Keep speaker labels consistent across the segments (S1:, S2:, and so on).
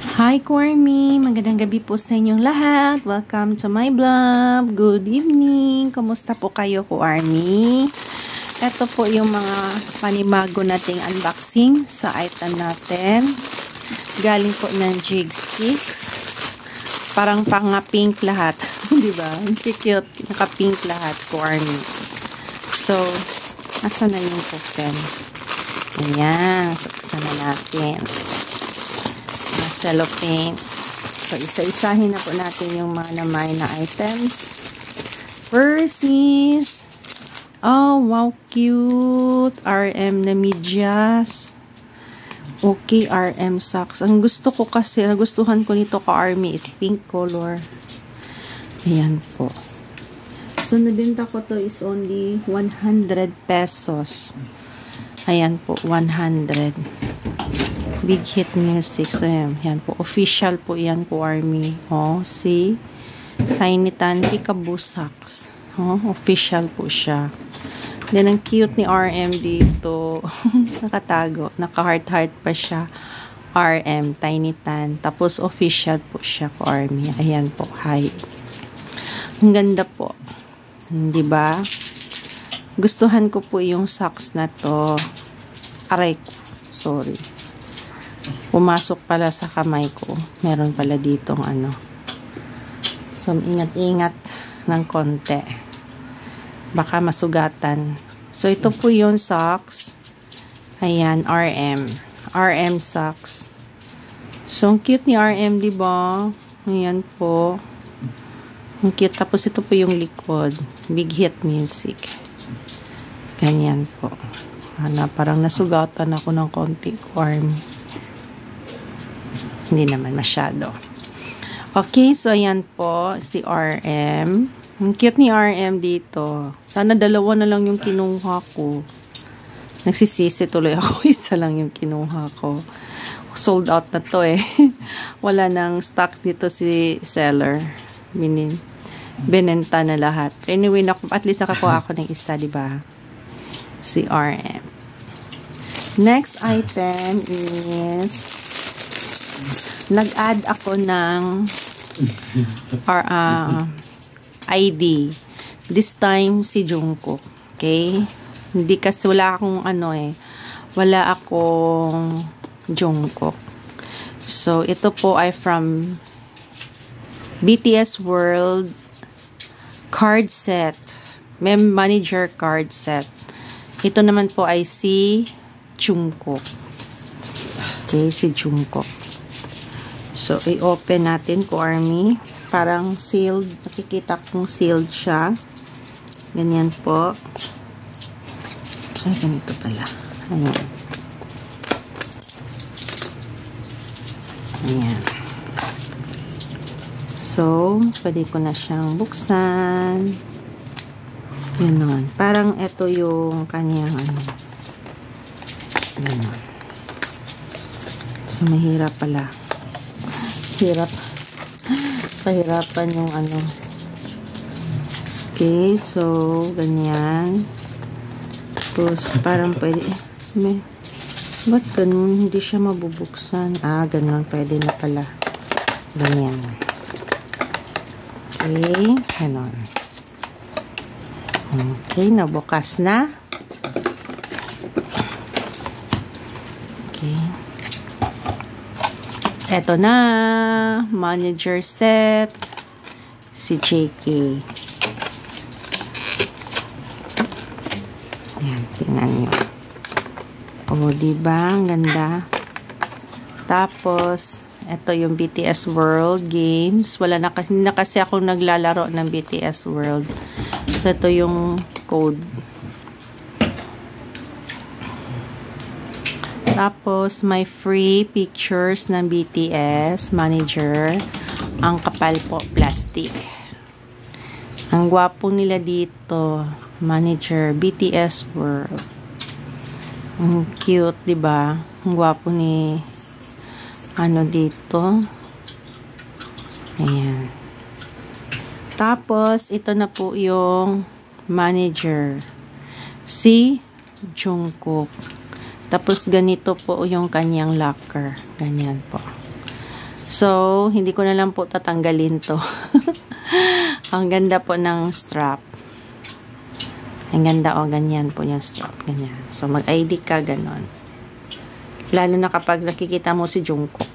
S1: Hi Cormy! Magandang gabi po sa inyong lahat. Welcome to my vlog. Good evening. Kumusta po kayo, Cormy? Ito po yung mga panibago nating unboxing sa item natin. Galing po ng Jig Sticks. Parang pang-pink lahat. Diba? Ang cute. Naka-pink lahat, Cormy. So, nasa na yung token? Ayan. Suksan na natin. Cellophane. So, isa-isahin na po natin yung mga namay na items. First is, oh, wow, cute. RM na medyas. Okay, RM socks. Ang gusto ko kasi, nagustuhan ko nito ka-army is pink color. Ayan po. So, nabenta ko to is only 100 pesos. Ayan po, 100. Big Hit Music. So, yan po. Official po yan po, Army. Oh, see? Tiny Tan Peekaboo Socks. Oh, official po siya. Then, ang cute ni RM dito. Nakatago. Naka-heart-heart pa siya. RM, Tiny Tan. Tapos, official po siya po, Army. Ayan po. Hi. Ang ganda po. Diba? Gustuhan ko po yung socks na to. Aray ko. Sorry. Pumasok pala sa kamay ko. Meron pala ditong ano. So, ingat-ingat ng konti. Baka masugatan. So, ito po yung socks. Ayan, RM. RM socks. So, ang cute ni RM, diba? Ayan po. Ang cute. Tapos, ito po yung likod. Big Hit Music. Ganyan po. Parang nasugatan ako ng konti, Army. Hindi naman masyado. Okay, so ayan po si RM. Ang cute ni RM dito. Sana dalawa na lang yung kinuha ko. Nagsisisi tuloy ako. Isa lang yung kinuha ko. Sold out na to eh. Wala nang stock dito si seller. Binenta na lahat. Anyway, at least nakakuha ako ng isa, diba? Si RM. Next item is nag-add ako ng ID. This time, si Jungkook. Okay? Hindi kasi wala akong wala akong Jungkook. So, ito po ay from BTS World card set. Manager card set. Ito naman po ay si Jungkook. Okay, si Jungkook. So, i-open natin ko, Army. Parang sealed. Nakikita kong sealed siya. Ganyan po. Ay, ganito pala. Ayan. Ayan. So, pwede ko na siyang buksan. Ganon. Parang ito yung kanyang ganon. So, mahirap pala. Pahirapan yung okay, so ganyan. Tapos parang pwede ba't ganun? Hindi siya mabubuksan. Ganun, pwede na pala. Ganyan. Okay, ganun. Okay, nabukas na. Okay. Eto na, manager set, si JK. Ayan, tingnan nyo. O, diba? Ang ganda. Tapos, eto yung BTS World Games. Hindi na kasi ako naglalaro ng BTS World. So, ito yung code. Tapos, may free pictures ng BTS manager. Ang kapal po, plastic. Ang gwapo nila dito. Manager, BTS World. Ang cute, diba? Ang gwapo ni dito. Ayan. Tapos, ito na po yung manager. Si Jungkook. Tapos, ganito po yung kanyang locker. Ganyan po. So, hindi ko na lang po tatanggalin to. Ang ganda po ng strap. Ang ganda, oh, ganyan po yung strap. Ganyan. So, mag-ID ka, ganon. Lalo na kapag nakikita mo si Jungkook.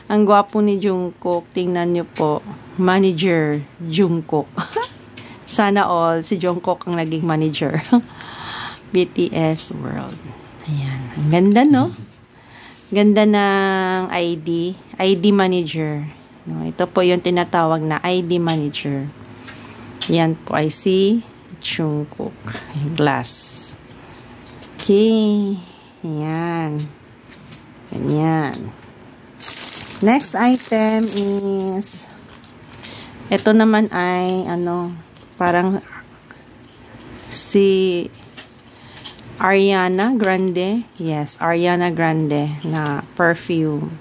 S1: Ang gwapo ni Jungkook. Tingnan nyo po. Manager Jungkook. Sana all si Jungkook ang naging manager. BTS World. Ayan. Ang ganda, no? Ganda ng ID manager. No, ito po yung tinatawag na ID manager. Yan po ay si Jungkook. Glass. Okay. Ayan. Ganyan. Next item is ito naman ay parang si Ariana Grande. Yes, Ariana Grande na perfume.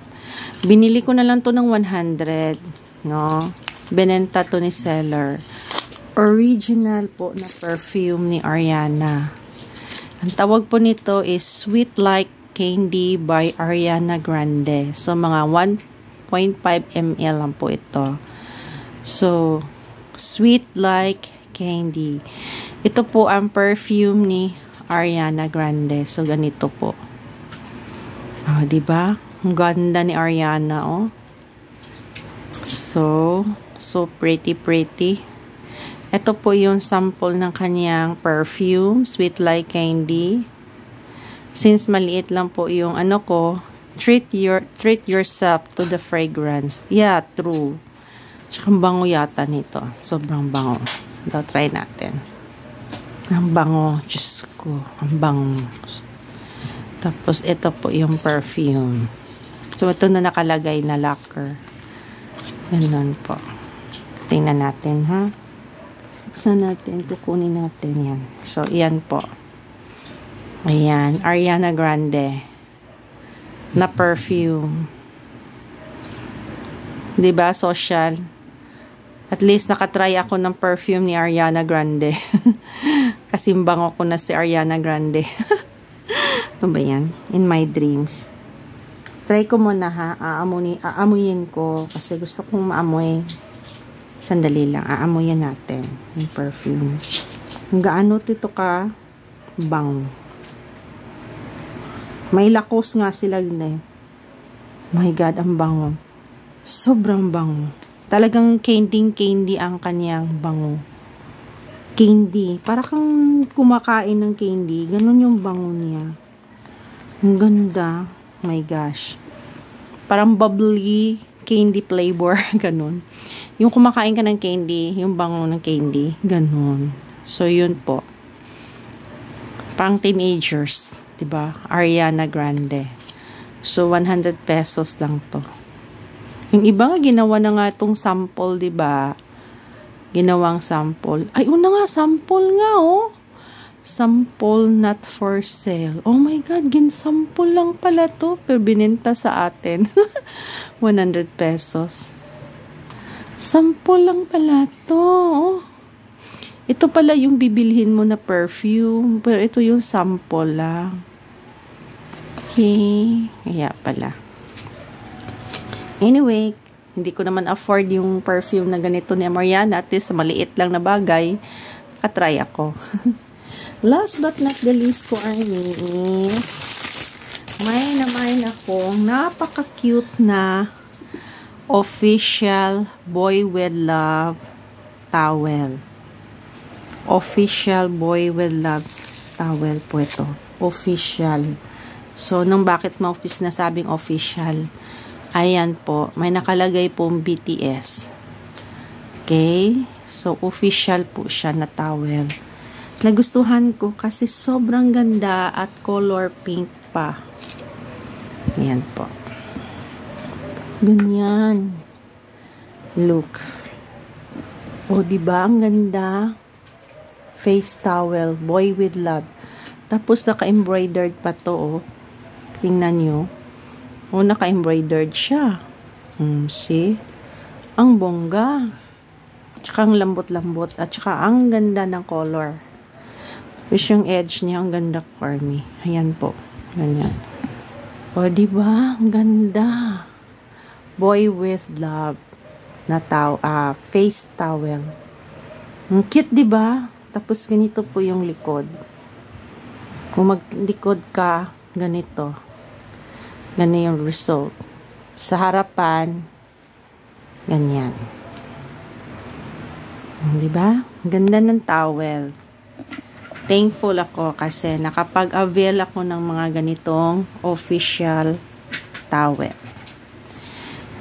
S1: Binili ko na lang to ng 100, no? Benenta to ni seller. Original po na perfume ni Ariana. Ang tawag po nito is Sweet Like Candy by Ariana Grande. So, mga 1.5 ml lang po ito. So, Sweet Like Candy. Ito po ang perfume ni Ariana Grande. So, ganito po. Oh, diba? Ang ganda ni Ariana, oh. So pretty. Ito po yung sample ng kanyang perfume, Sweet Like Candy. Since maliit lang po yung treat yourself to the fragrance. Yeah, true. Tsaka bango yata nito. Sobrang bango. Ito, try natin. Ang bango. Diyos ko. Ang bango. Tapos, ito po yung perfume. So, ito na nakalagay na lacquer. Ganun po. Tingnan natin, ha? Buksan natin. Kukunin natin yan. So, yan po. Ayan. Ariana Grande. Na perfume. Diba? Social. At least nakatry ako ng perfume ni Ariana Grande. Kasi bango ko na si Ariana Grande. Ano ba yan? In my dreams. Try ko muna, ha. Aamuyin ko. Kasi gusto kong maamoy. Sandali lang. Aamuyin natin. Yung perfume. Kung gaano tito ka bango. May lakos nga sila din eh. My God, ang bango. Sobrang bango. Talagang candy ang kanyang bango. Candy. Para kang kumakain ng candy. Ganon yung bango niya. Ang ganda. My gosh. Parang bubbly candy flavor. Ganon. Yung kumakain ka ng candy, yung bango ng candy. Ganon. So, yun po. Pang teenagers. Diba? Ariana Grande. So, 100 pesos lang to. Yung iba nga, ginawa na nga itong sample, diba? Ginawang sample. Ay, una nga, sample nga, oh. Sample not for sale. Oh my God, sample lang pala to. Pero bininta sa atin. 100 pesos. Sample lang pala to. Oh. Ito pala yung bibilhin mo na perfume. Pero ito yung sample lang. Okay. Kaya pala. Anyway, hindi ko naman afford yung perfume na ganito ni Mariana. At least, maliit lang na bagay. Katry ako. Last but not the least ko ay is may naman akong napaka-cute na official Boy With Love towel. Official Boy With Love towel po ito. Official. So, nung bakit ma-office na sabing official? Ayan po, may nakalagay pong BTS. Okay? So, official po siya na towel. Nagustuhan ko kasi sobrang ganda at color pink pa. Ayan po. Ganyan. Look. O, diba? Ang ganda. Face towel. Boy With Love. Tapos, naka-embroidered pa to, oh. Tingnan nyo. O, naka-embroidered siya. See? Ang bongga. Tsaka ang lambot-lambot. At tsaka ang ganda ng color. Tapos yung edge niya, ang ganda corny. Ayan po. Ganyan. O, diba? Ang ganda. Boy with Love na face towel. Ang cute, di ba? Tapos ganito po yung likod. Kung maglikod ka, ganito. Ganyan yung result. Sa harapan, ganyan. Di ba? Ganda ng towel. Thankful ako kasi nakapag-avail ako ng mga ganitong official towel.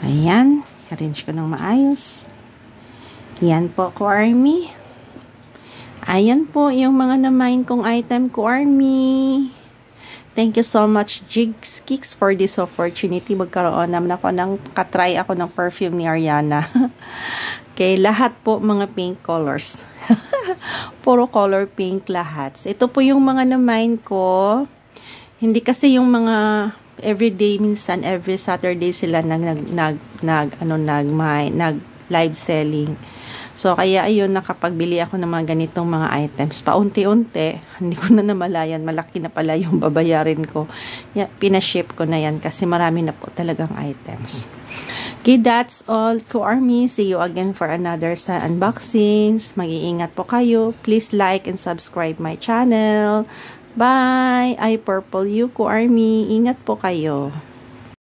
S1: Ayan. Arrange ko ng maayos. Yan po, Ko-Army. Ayan po yung mga na-mine kong item, Ko-Army. Thank you so much, Jigs Kicks, for this opportunity. Magkaroon naman ako katry ako ng perfume ni Ariana. Okay, lahat po mga pink colors. Puro color pink lahat. Ito po yung mga na-mine ko. Hindi kasi yung mga everyday, minsan every Saturday sila nag live selling. So kaya ayun, nakapagbili ako ng mga ganitong mga items paunti-unti. Hindi ko na namalayan, malaki na pala yung babayarin ko. Pinaship ko na yan kasi marami na po talagang items. Okay, that's all, Ko-Army. See you again for another sa unboxings. Mag-iingat po kayo. Please like and subscribe my channel. Bye! I Purple You, Ko-Army. Ingat po kayo.